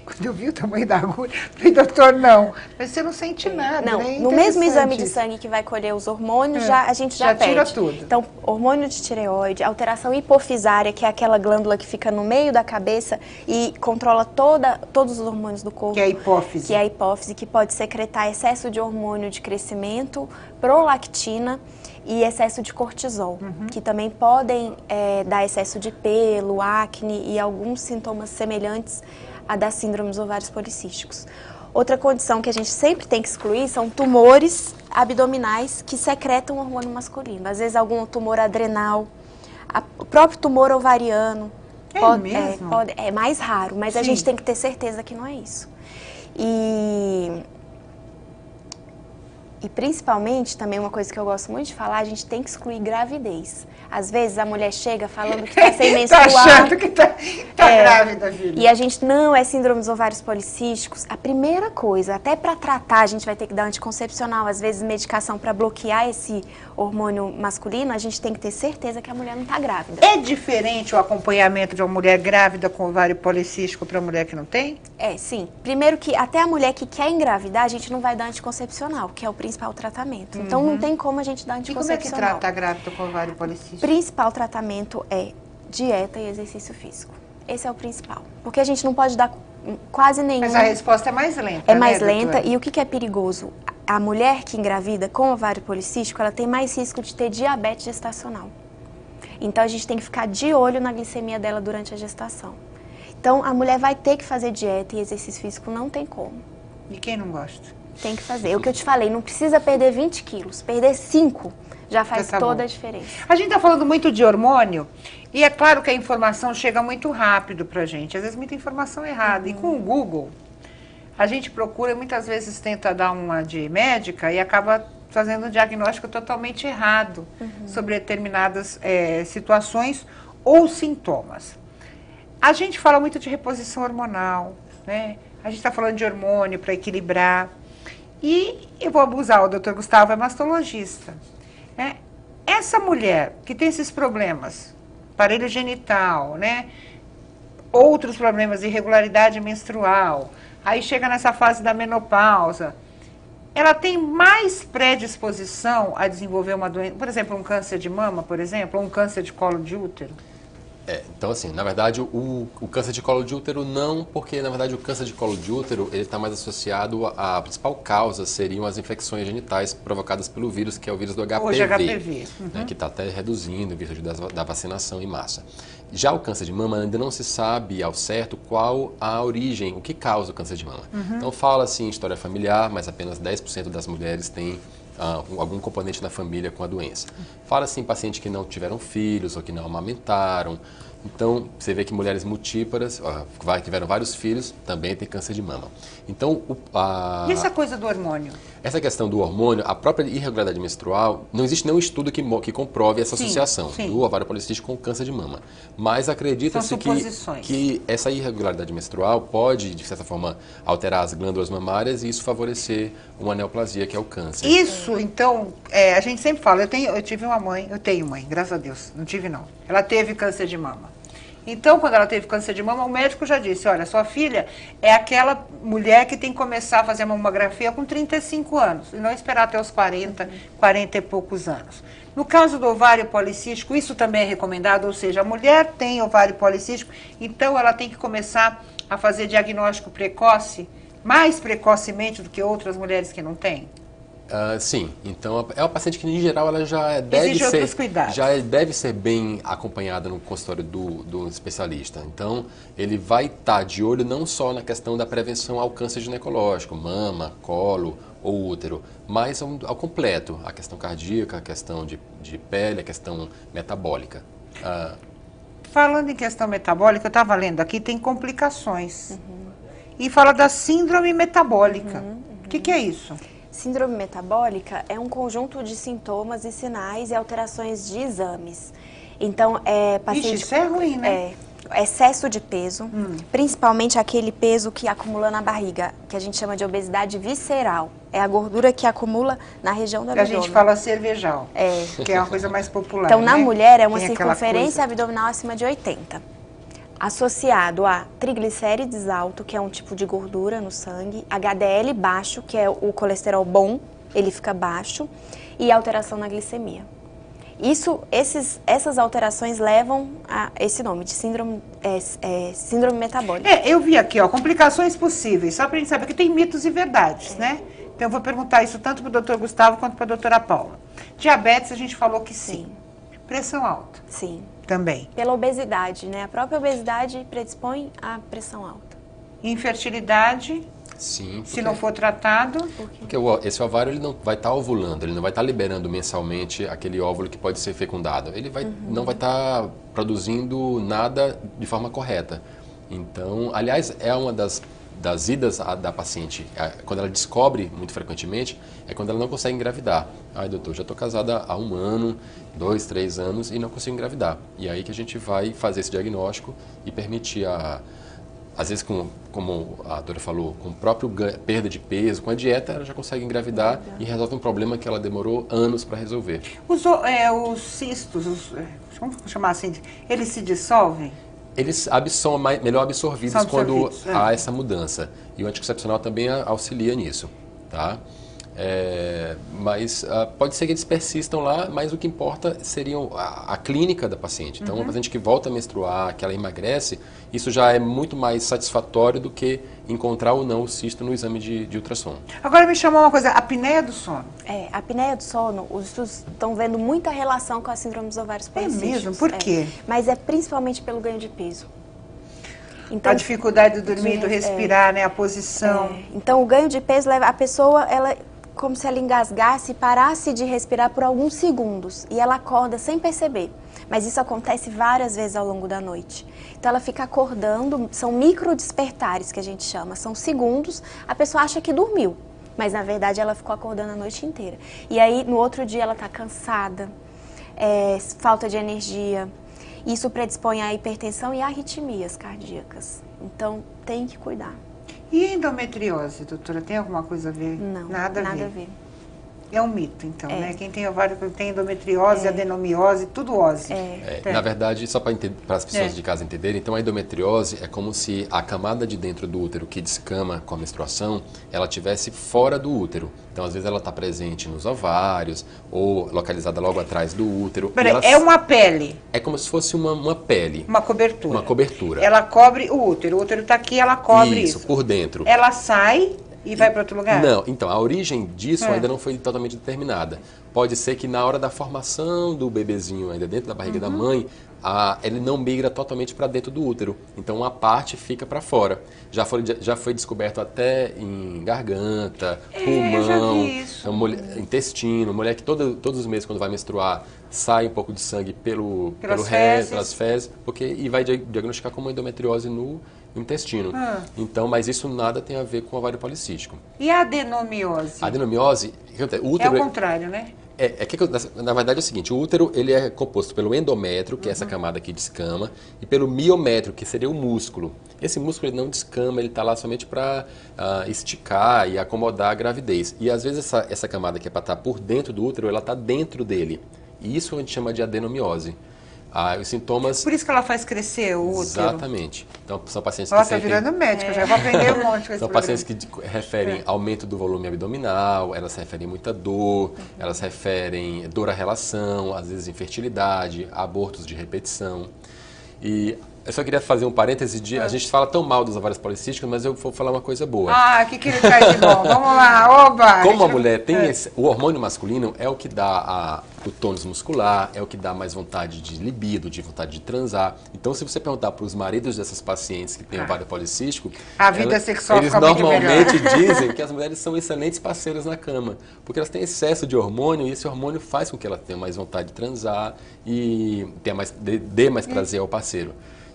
quando eu vi o tamanho da agulha, falei, doutor, não. Mas você não sente nada, Não, né? no mesmo exame de Interessante. sangue que vai colher os hormônios, a gente já tira pede. tudo. Então, hormônio de tireoide, alteração hipofisária, que é aquela glândula que fica no meio da cabeça e controla todos os hormônios do corpo. Que é a hipófise. Que é a hipófise, que pode secretar excesso de hormônio de crescimento, prolactina e excesso de cortisol, que também podem dar excesso de pelo, acne e alguns sintomas semelhantes a das síndromes ovários policísticos. Outra condição que a gente sempre tem que excluir são tumores abdominais que secretam hormônio masculino. Às vezes algum tumor adrenal, o próprio tumor ovariano. Mesmo? É mais raro, mas a gente tem que ter certeza que não é isso. E principalmente, também uma coisa que eu gosto muito de falar, a gente tem que excluir gravidez. Às vezes a mulher chega falando que está sem menstruar. Tá achando que tá grávida, filha. E a gente, não, é síndrome dos ovários policísticos. A primeira coisa, até para tratar, a gente vai ter que dar anticoncepcional, às vezes medicação para bloquear esse hormônio masculino, a gente tem que ter certeza que a mulher não está grávida. É diferente o acompanhamento de uma mulher grávida com ovário policístico para a mulher que não tem? Sim. Primeiro que até a mulher que quer engravidar, a gente não vai dar anticoncepcional, que é o principal tratamento. Então não tem como a gente dar anticoncepcional. E como é que trata a grávida com ovário policístico? O principal tratamento é dieta e exercício físico. Esse é o principal. Porque a gente não pode dar quase nenhum. Mas a resposta é mais lenta, É mais né, lenta. doutora? E o que é perigoso? A mulher que engravida com ovário policístico, ela tem mais risco de ter diabetes gestacional. Então a gente tem que ficar de olho na glicemia dela durante a gestação. Então a mulher vai ter que fazer dieta e exercício físico, não tem como. E quem não gosta? Tem que fazer. É o que eu te falei, não precisa perder 20 quilos, perder 5 já faz tá toda bom. a diferença. A gente está falando muito de hormônio e é claro que a informação chega muito rápido para a gente. Às vezes muita informação errada. E com o Google, a gente procura e muitas vezes tenta dar uma de médica e acaba fazendo um diagnóstico totalmente errado sobre determinadas situações ou sintomas. A gente fala muito de reposição hormonal, né? A gente está falando de hormônio para equilibrar. E eu vou abusar, o doutor Gustavo é mastologista. Né? Essa mulher que tem esses problemas, aparelho genital, né? Outros problemas de irregularidade menstrual, aí chega nessa fase da menopausa, ela tem mais predisposição a desenvolver uma doença, por exemplo, um câncer de mama, por exemplo, ou um câncer de colo de útero? Então, assim, na verdade, o câncer de colo de útero não, porque, na verdade, o câncer de colo de útero, ele está mais associado à principal causa, seriam as infecções genitais provocadas pelo vírus, que é o vírus do HPV. Hoje HPV. Né, que está até reduzindo em virtude da vacinação em massa. Já o câncer de mama, ainda não se sabe ao certo qual a origem, o que causa o câncer de mama. Então, fala-se em história familiar, mas apenas 10% das mulheres têm algum componente na família com a doença. Fala-se em pacientes que não tiveram filhos ou que não amamentaram. Então, você vê que mulheres multíparas, que tiveram vários filhos, também têm câncer de mama. Então, E essa coisa do hormônio? Essa questão do hormônio, a própria irregularidade menstrual, não existe nenhum estudo que comprove essa associação do ovário policístico com o câncer de mama. Mas acredita-se que essa irregularidade menstrual pode, de certa forma, alterar as glândulas mamárias e isso favorecer uma neoplasia, que é o câncer. Isso, então, a gente sempre fala, eu tive uma mãe, eu tenho mãe, graças a Deus, não tive não. Ela teve câncer de mama. Então, quando ela teve câncer de mama, o médico já disse, olha, sua filha é aquela mulher que tem que começar a fazer a mamografia com 35 anos, e não esperar até os 40 e poucos anos. No caso do ovário policístico, isso também é recomendado, ou seja, a mulher tem ovário policístico, então ela tem que começar a fazer diagnóstico precoce, mais precocemente do que outras mulheres que não têm? Sim, então é uma paciente que em geral ela já deve ser bem acompanhada no consultório do especialista. Então ele vai estar de olho não só na questão da prevenção ao câncer ginecológico, mama, colo, ou útero, mas ao completo, a questão cardíaca, a questão de pele, a questão metabólica. Falando em questão metabólica, eu estava lendo aqui, tem complicações. E fala da síndrome metabólica. O que é isso? Síndrome metabólica é um conjunto de sintomas e sinais e alterações de exames. Então, paciente... Ixi, isso é ruim, né? Excesso de peso, principalmente aquele peso que acumula na barriga, que a gente chama de obesidade visceral. É a gordura que acumula na região do abdômen. A gente fala cervejal, que é uma coisa mais popular. Então, na né? mulher, é uma Tem aquela circunferência coisa... abdominal acima de 80. Associado a triglicérides alto, que é um tipo de gordura no sangue, HDL baixo, que é o colesterol bom, ele fica baixo, e alteração na glicemia. Essas alterações levam a esse nome de síndrome metabólica. Eu vi aqui, ó, complicações possíveis, só pra gente saber que tem mitos e verdades, né? Então eu vou perguntar isso tanto pro Dr. Gustavo quanto pra doutora Paula. Diabetes, a gente falou que sim. Pressão alta? Sim. Também. Pela obesidade, né? A própria obesidade predispõe à pressão alta. Infertilidade? Sim. Se não for tratado? Porque esse ovário ele não vai estar ovulando, ele não vai estar liberando mensalmente aquele óvulo que pode ser fecundado. Ele não vai estar produzindo nada de forma correta. Então, aliás, é uma das idas da paciente, quando ela descobre muito frequentemente, é quando ela não consegue engravidar. Ai, doutor, já estou casada há 1 ano, 2, 3 anos e não consigo engravidar. E aí que a gente vai fazer esse diagnóstico e permitir às vezes, como a doutora falou, com o próprio perda de peso, com a dieta, ela já consegue engravidar e resolve um problema que ela demorou anos para resolver. Os cistos, vamos chamar assim, eles se dissolvem? Eles são melhor absorvidos quando há essa mudança. E o anticoncepcional também auxilia nisso, tá? Mas pode ser que eles persistam lá, mas o que importa seria a clínica da paciente. Então, uma paciente que volta a menstruar, que ela emagrece, isso já é muito mais satisfatório do que encontrar ou não o cisto no exame de ultrassom. Agora me chamou uma coisa, a apneia do sono. A apneia do sono, os estudos estão vendo muita relação com a síndrome dos ovários policísticos. É mesmo? Por quê? Mas é principalmente pelo ganho de peso. Então, a dificuldade de dormir, de respirar, né? A posição. Então, o ganho de peso leva a pessoa, como se ela engasgasse e parasse de respirar por alguns segundos. E ela acorda sem perceber. Mas isso acontece várias vezes ao longo da noite. Então ela fica acordando, são micro despertares que a gente chama. São segundos, a pessoa acha que dormiu. Mas na verdade ela ficou acordando a noite inteira. E aí no outro dia ela está cansada, falta de energia. Isso predispõe à hipertensão e a arritmias cardíacas. Então tem que cuidar. E endometriose, doutora, tem alguma coisa a ver? Não, nada a ver. É um mito, então, né? Quem tem ovário tem endometriose, adenomiose, tudo ose. Na verdade, só para as pessoas de casa entenderem, então a endometriose é como se a camada de dentro do útero que descama com a menstruação, ela estivesse fora do útero. Então, às vezes, ela está presente nos ovários ou localizada logo atrás do útero. É uma pele? É como se fosse uma pele. Uma cobertura. Uma cobertura. Ela cobre o útero está aqui, ela cobre isso. Isso, por dentro. Ela sai... E vai para outro lugar? Não, então, a origem disso ainda não foi totalmente determinada. Pode ser que na hora da formação do bebezinho, ainda dentro da barriga da mãe, ele não migra totalmente para dentro do útero. Então, uma parte fica para fora. Já foi descoberto até em garganta, pulmão, intestino. Mulher que todos os meses, quando vai menstruar, sai um pouco de sangue pelas fezes, e vai diagnosticar como endometriose no intestino. Então, mas isso nada tem a ver com ovário policístico. E a adenomiose? A adenomiose, o útero é o contrário, né? Na verdade é o seguinte, o útero ele é composto pelo endométrio, que é essa camada que descama, e pelo miométrio, que seria o músculo. Esse músculo ele não descama, ele está lá somente para esticar e acomodar a gravidez. E às vezes essa camada que é para estar por dentro do útero, ela está dentro dele. E isso a gente chama de adenomiose. Os sintomas... Por isso que ela faz crescer o útero? Exatamente. Então, são pacientes que sentem... virando médico, já vou aprender um monte com esse São pacientes que referem aumento do volume abdominal, elas referem muita dor, elas referem dor à relação, às vezes infertilidade, abortos de repetição. E eu só queria fazer um parêntese a gente fala tão mal dos ovários policísticos, mas eu vou falar uma coisa boa. O que ele traz de bom? Vamos lá, oba! Como a mulher tem o hormônio masculino é o que dá o tônus muscular, é o que dá mais vontade de libido, de vontade de transar. Então, se você perguntar para os maridos dessas pacientes que têm ovário policístico, a vida sexual eles fica muito normalmente melhor. dizem que as mulheres são excelentes parceiras na cama, porque elas têm excesso de hormônio e esse hormônio faz com que ela tenha mais vontade de transar e dê mais prazer ao parceiro.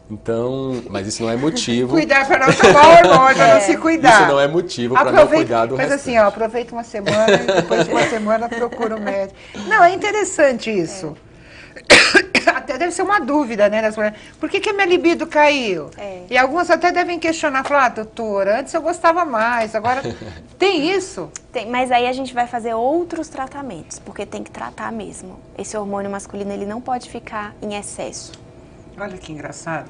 Então, mas isso não é motivo. Cuidar para não tomar hormônio, para não se cuidar. Isso não é motivo para não cuidar do Mas restante. assim, ó, aproveita uma semana e depois de uma semana procura o médico. Não, é interessante isso. Até deve ser uma dúvida, né, das mulheres. Por que a minha libido caiu? E algumas até devem questionar, falar, doutora, antes eu gostava mais, agora tem isso? Tem, mas aí a gente vai fazer outros tratamentos, porque tem que tratar mesmo. Esse hormônio masculino, ele não pode ficar em excesso. Olha que engraçado.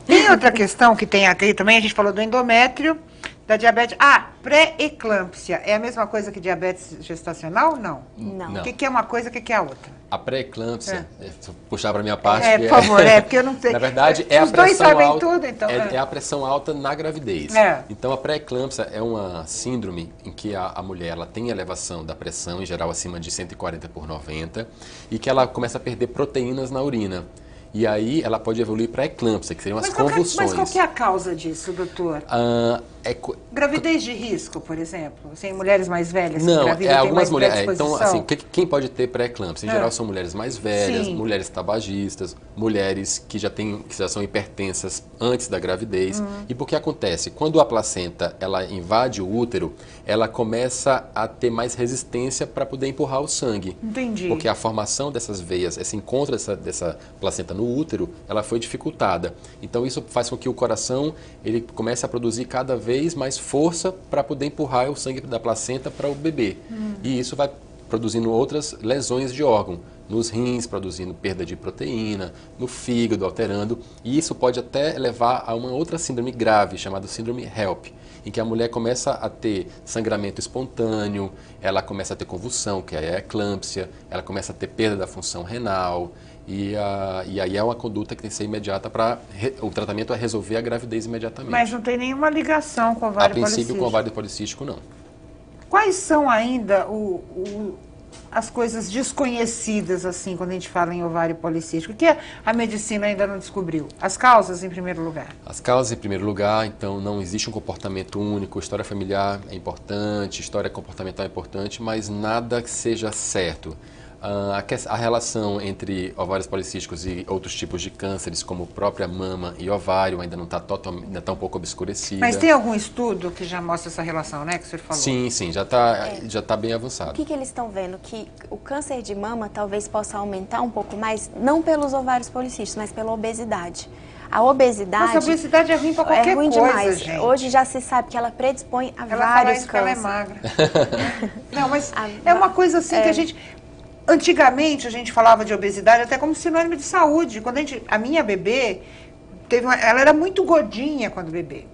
Tem outra questão que tem aqui também, a gente falou do endométrio, da diabetes. Ah, pré-eclâmpsia. É a mesma coisa que diabetes gestacional ou não? Não. O que é uma coisa, o que é a outra? A pré-eclâmpsia, se eu puxar para a minha parte... por favor, porque eu não sei. Na verdade, é a Os dois pressão sabem alta, tudo, então. é a pressão alta na gravidez. Então, a pré-eclâmpsia é uma síndrome em que a mulher ela tem elevação da pressão, em geral acima de 140/90, e que ela começa a perder proteínas na urina. E aí ela pode evoluir para eclâmpsia, que seriam as convulsões. Mas qual que é a causa disso, doutor? Gravidez de risco, por exemplo? Assim, mulheres mais velhas? Não, algumas mulheres. Então, assim, quem pode ter pré-eclâmpsia? Em geral são mulheres mais velhas, mulheres tabagistas, mulheres que já são hipertensas antes da gravidez. E por que acontece? Quando a placenta ela invade o útero, ela começa a ter mais resistência para poder empurrar o sangue. Entendi. Porque a formação dessas veias, esse encontro dessa placenta no útero, ela foi dificultada. Então isso faz com que o coração ele comece a produzir cada vez mais força para poder empurrar o sangue da placenta para o bebê. E isso vai produzindo outras lesões de órgão, nos rins, produzindo perda de proteína, no fígado, alterando. E isso pode até levar a uma outra síndrome grave, chamada síndrome HELP, em que a mulher começa a ter sangramento espontâneo, ela começa a ter convulsão, que é a eclâmpsia, ela começa a ter perda da função renal. E aí é uma conduta que tem que ser imediata para... O tratamento é resolver a gravidez imediatamente. Mas não tem nenhuma ligação com o ovário policístico? A princípio, com o ovário policístico, não. Quais são ainda as coisas desconhecidas, assim, quando a gente fala em ovário policístico? O que a medicina ainda não descobriu? As causas, em primeiro lugar? As causas, em primeiro lugar, então, não existe um comportamento único. História familiar é importante, história comportamental é importante, mas nada que seja certo. A relação entre ovários policísticos e outros tipos de cânceres, como própria mama e ovário, ainda não está ainda está um pouco obscurecida. Mas tem algum estudo que já mostra essa relação, né, que o senhor falou? Sim, já está bem avançado. O que eles estão vendo? Que o câncer de mama talvez possa aumentar um pouco mais, não pelos ovários policísticos, mas pela obesidade. A obesidade... Nossa, a obesidade é ruim para qualquer coisa, demais. Gente. Hoje já se sabe que ela predispõe a ela vários cânceres. Ela é magra. Não, mas é uma coisa assim que a gente... Antigamente a gente falava de obesidade até como sinônimo de saúde. Quando a minha bebê, ela era muito gordinha quando bebê.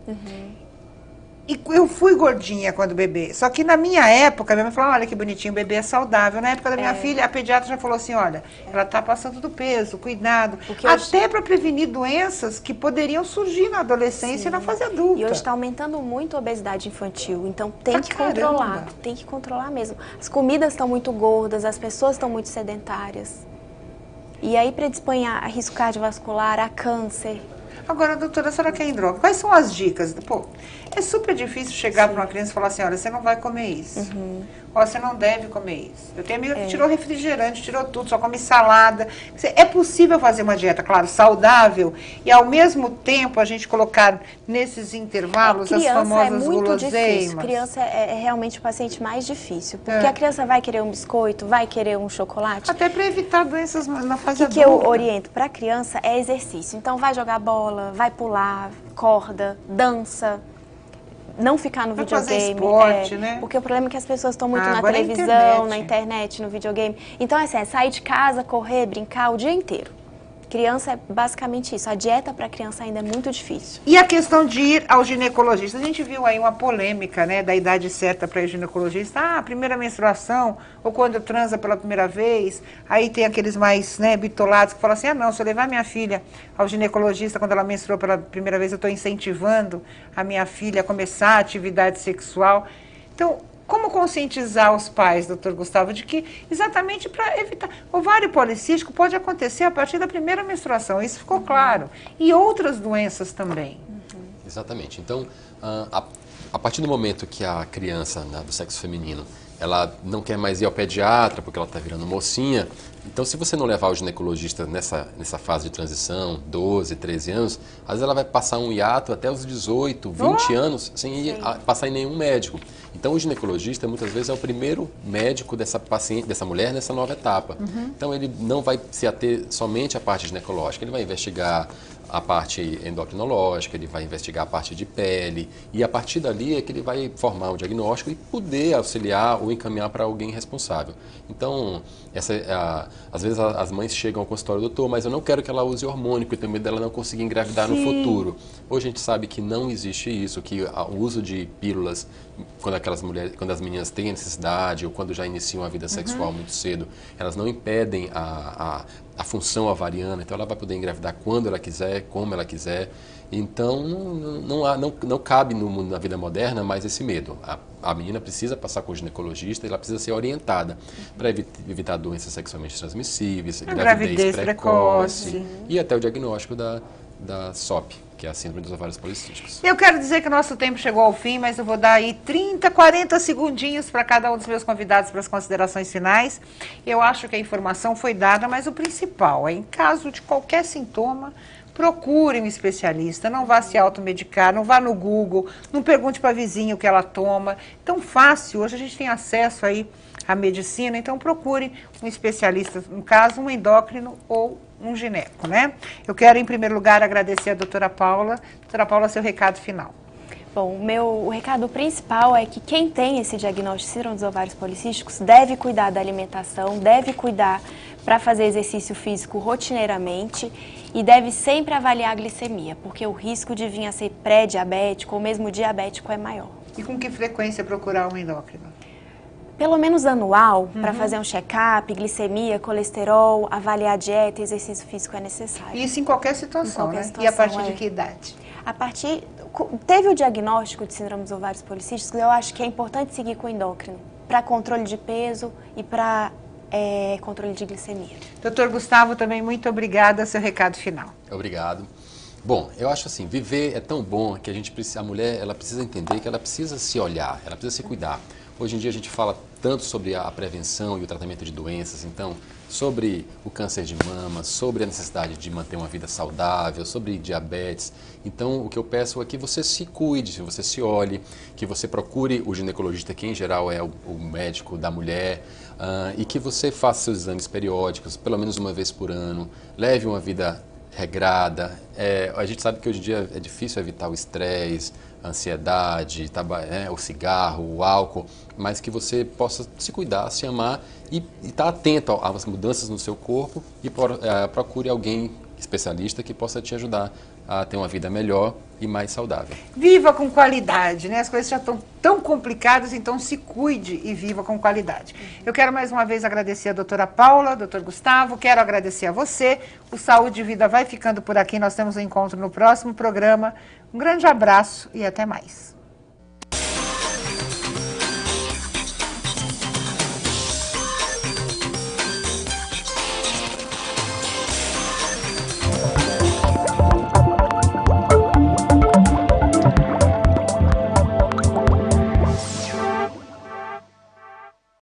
E eu fui gordinha quando bebê. Só que na minha época, minha mãe falou, olha que bonitinho, o bebê é saudável. Na época da minha filha, a pediatra já falou assim, olha, ela está passando do peso, cuidado. Até para prevenir doenças que poderiam surgir na adolescência e na fase adulta. E hoje está aumentando muito a obesidade infantil, então tem que controlar. Tem que controlar mesmo. As comidas estão muito gordas, as pessoas estão muito sedentárias. E aí predispõe a risco cardiovascular, a câncer. Agora, doutora, a senhora quer droga? Quais são as dicas? Pô, é super difícil chegar para uma criança e falar assim, olha, você não vai comer isso. Ou você não deve comer isso. Eu tenho amiga que tirou refrigerante, tirou tudo, só come salada. É possível fazer uma dieta, claro, saudável, e ao mesmo tempo a gente colocar nesses intervalos as famosas guloseimas. Difícil. Criança é realmente o paciente mais difícil, porque a criança vai querer um biscoito, vai querer um chocolate. Até para evitar doenças na fase adulta. O que eu oriento para a criança é exercício. Então vai jogar bola, vai pular, corda, dança. Não ficar no videogame. Fazer esporte, né? Porque o problema é que as pessoas estão muito na televisão, na internet, no videogame. Então, assim, é sair de casa, correr, brincar o dia inteiro. Criança é basicamente isso. A dieta para criança ainda é muito difícil. E a questão de ir ao ginecologista? A gente viu aí uma polêmica, né, da idade certa para ir ginecologista. Ah, primeira menstruação, ou quando transa pela primeira vez. Aí tem aqueles mais, né, bitolados que falam assim, ah, não, se eu levar minha filha ao ginecologista quando ela menstruou pela primeira vez, eu estou incentivando a minha filha a começar a atividade sexual. Então, Como conscientizar os pais, doutor Gustavo, de que exatamente para evitar... Ovário policístico pode acontecer a partir da primeira menstruação, isso ficou claro. E outras doenças também. Exatamente. Então, a partir do momento que a criança, né, do sexo feminino, ela não quer mais ir ao pediatra porque ela está virando mocinha, então se você não levar o ginecologista nessa fase de transição, 12, 13 anos, às vezes ela vai passar um hiato até os 18, 20 anos sem passar em nenhum médico. Então o ginecologista muitas vezes é o primeiro médico dessa paciente, dessa mulher nessa nova etapa. Então ele não vai se ater somente à parte ginecológica, ele vai investigar a parte endocrinológica, ele vai investigar a parte de pele e a partir dali é que ele vai formar um diagnóstico e poder auxiliar ou encaminhar para alguém responsável. Então, às vezes as mães chegam ao consultório, doutor, mas eu não quero que ela use hormônio, porque eu tenho medo dela não conseguir engravidar no futuro. Hoje a gente sabe que não existe isso, que o uso de pílulas, quando as meninas têm necessidade ou quando já iniciam a vida sexual muito cedo, elas não impedem a função ovariana, então ela vai poder engravidar quando ela quiser, como ela quiser. Então não cabe na vida moderna mais esse medo. A menina precisa passar com o ginecologista e ela precisa ser orientada para evitar doenças sexualmente transmissíveis, gravidez precoce e até o diagnóstico da SOP, que é a síndrome dos ovários policísticos. Eu quero dizer que o nosso tempo chegou ao fim, mas eu vou dar aí 30, 40 segundinhos para cada um dos meus convidados para as considerações finais. Eu acho que a informação foi dada, mas o principal é, em caso de qualquer sintoma, procure um especialista, não vá se automedicar, não vá no Google, não pergunte para a vizinha o que ela toma. Tão fácil, hoje a gente tem acesso aí à medicina, então procure um especialista, no caso, um endócrino ou um gineco, né? Eu quero, em primeiro lugar, agradecer a doutora Paula. Doutora Paula, seu recado final. Bom, o recado principal é que quem tem esse diagnóstico de síndrome dos ovários policísticos deve cuidar da alimentação, deve cuidar para fazer exercício físico rotineiramente e deve sempre avaliar a glicemia, porque o risco de vir a ser pré-diabético ou mesmo diabético é maior. E com que frequência procurar um endócrino? Pelo menos anual, para fazer um check-up, glicemia, colesterol, avaliar a dieta, exercício físico é necessário. Isso em qualquer situação, né? Situação, e a partir de que idade? Teve o diagnóstico de síndrome dos ovários policísticos, eu acho que é importante seguir com o endócrino, para controle de peso e para controle de glicemia. Doutor Gustavo, também muito obrigada, seu recado final. Obrigado. Bom, eu acho assim, viver é tão bom que a mulher ela precisa entender que ela precisa se olhar, ela precisa se cuidar. Hoje em dia a gente fala tanto sobre a prevenção e o tratamento de doenças, então, sobre o câncer de mama, sobre a necessidade de manter uma vida saudável, sobre diabetes. Então, o que eu peço é que você se cuide, que você se olhe, que você procure o ginecologista, que em geral é o médico da mulher, e que você faça seus exames periódicos, pelo menos uma vez por ano, leve uma vida regrada. A gente sabe que hoje em dia é difícil evitar o estresse, a ansiedade, o cigarro, o álcool, mas que você possa se cuidar, se amar e estar atento às mudanças no seu corpo e procure alguém especialista que possa te ajudar a ter uma vida melhor e mais saudável. Viva com qualidade, né? As coisas já estão tão complicadas, então se cuide e viva com qualidade. Eu quero mais uma vez agradecer a doutora Paula, doutor Gustavo, quero agradecer a você. O Saúde e Vida vai ficando por aqui, nós temos um encontro no próximo programa. Um grande abraço e até mais.